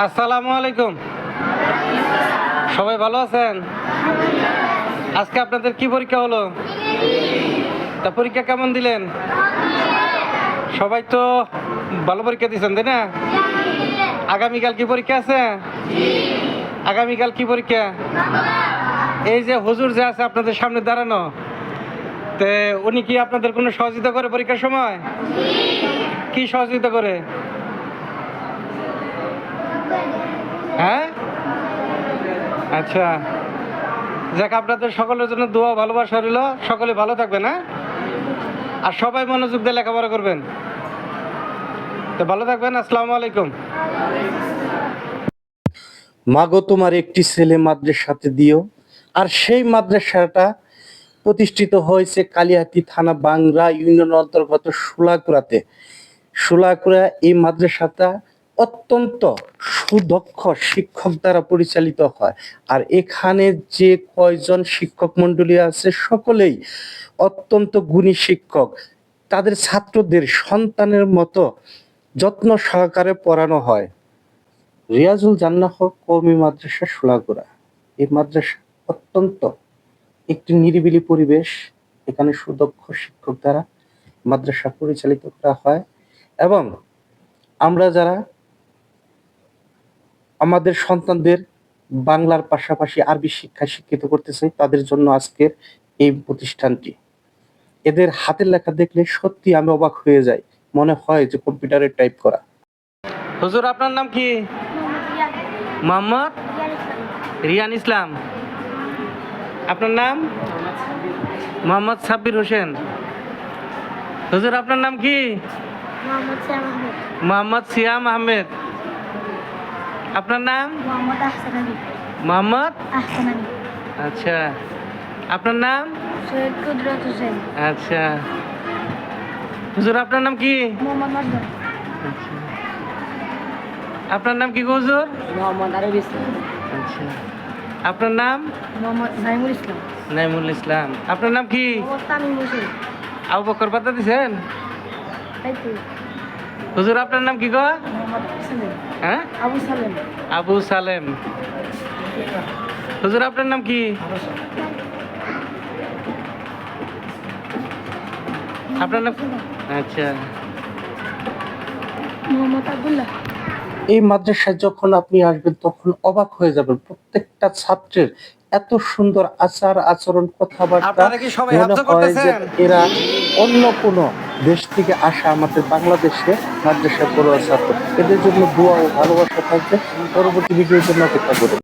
আসসালামু আলাইকুম। সবাই ভালো আছেন? আজকে আপনাদের কি পরীক্ষা হলো? তা পরীক্ষা কেমন দিলেন? সবাই তো ভালো পরীক্ষা দিয়েছেন, তাই না? আগামীকাল কি পরীক্ষা আছে? আগামীকাল কি পরীক্ষা? এই যে হুজুর যে আছে আপনাদের সামনে দাঁড়ানো, তে উনি কি আপনাদের কোনো সহযোগিতা করে পরীক্ষার সময়? কি সহযোগিতা করে? হ্যাঁ, আচ্ছা, যাক, আপনাদের সকলের জন্য দোয়া ভালোবাসা রইল। সকলে ভালো থাকবেন, হ্যাঁ? আর সবাই মনোযোগ দিয়ে লেখাপড়া করবেন। তো ভালো থাকবেন। আসসালামু আলাইকুম। মাগো তোমার একটি ছেলে মাদ্রাসাতে দিও। আর সেই মাদ্রাসাটা প্রতিষ্ঠিত হয়েছে কালিয়াতি থানা বাংলা ইউনিয়ন অন্তর্গত সুলাকুড়া। এই মাদ্রাসাটা অত্যন্ত সুদক্ষ শিক্ষক দ্বারা পরিচালিত হয়। আর এখানে যে কয়জন শিক্ষক মণ্ডলী আছে সকলেই অত্যন্ত গুণী শিক্ষক। তাদের ছাত্রদের সন্তানের মতো যত্ন সহকারে পড়ানো হয়। রিয়াজুল জান্নাহ কওমি মাদ্রাসা সুলাকুড়া। এই মাদ্রাসা অত্যন্ত একটি নিরিবিলি পরিবেশ। এখানে সুদক্ষ শিক্ষক দ্বারা মাদ্রাসা পরিচালিত করা হয় এবং আমরা যারা আমাদের সন্তানদের বাংলার পাশাপাশি আরবি শিক্ষায় শিক্ষিত করতে চাই, তাদের জন্য আজকের এই প্রতিষ্ঠানটি। এদের হাতের লেখা দেখলে সত্যি আমি অবাক হয়ে যাই, মনে হয় যে কম্পিউটারে টাইপ করা। হুজুর, আপনার নাম কি? মোহাম্মদ রিয়ান ইসলাম। আপনার নাম? মোহাম্মদ সাব্বির হোসেন। হুজুর, আপনার নাম কি? মোহাম্মদ সিয়াম আহমেদ। আপনার নাম? মোহাম্মদ। আচ্ছা, আপনার নাম? আচ্ছা, হুজুর, আপনার নাম কি? আচ্ছা, আপনার নাম কি হুজুর? আচ্ছা, আপনার নাম? নাইমুল ইসলাম। আপনার নাম কি? আবু বকর বাতা দিছেন? হুজুর, আপনার নাম কি গো? হ্যাঁ, আবু সালেম। হুজুর, আপনার নাম কি? আপনার নাম? আচ্ছা, এই মাদ্রাসায় যখন আপনি আসবেন তখন অবাক হয়ে যাবেন। প্রত্যেকটা ছাত্রের এত সুন্দর আচার আচরণ, কথাবার্তা, আপনারা কি সবাই মনে হাফজ হয় যে করতেছেন? এরা অন্য কোনো দেশ থেকে আসা আমাদের বাংলাদেশে মাদ্রাসায় পড়ুয়া ছাত্র। এদের জন্য দোয়া ও ভালোবাসা থাকবে। পরবর্তী ভিডিওর জন্য অপেক্ষা করুন।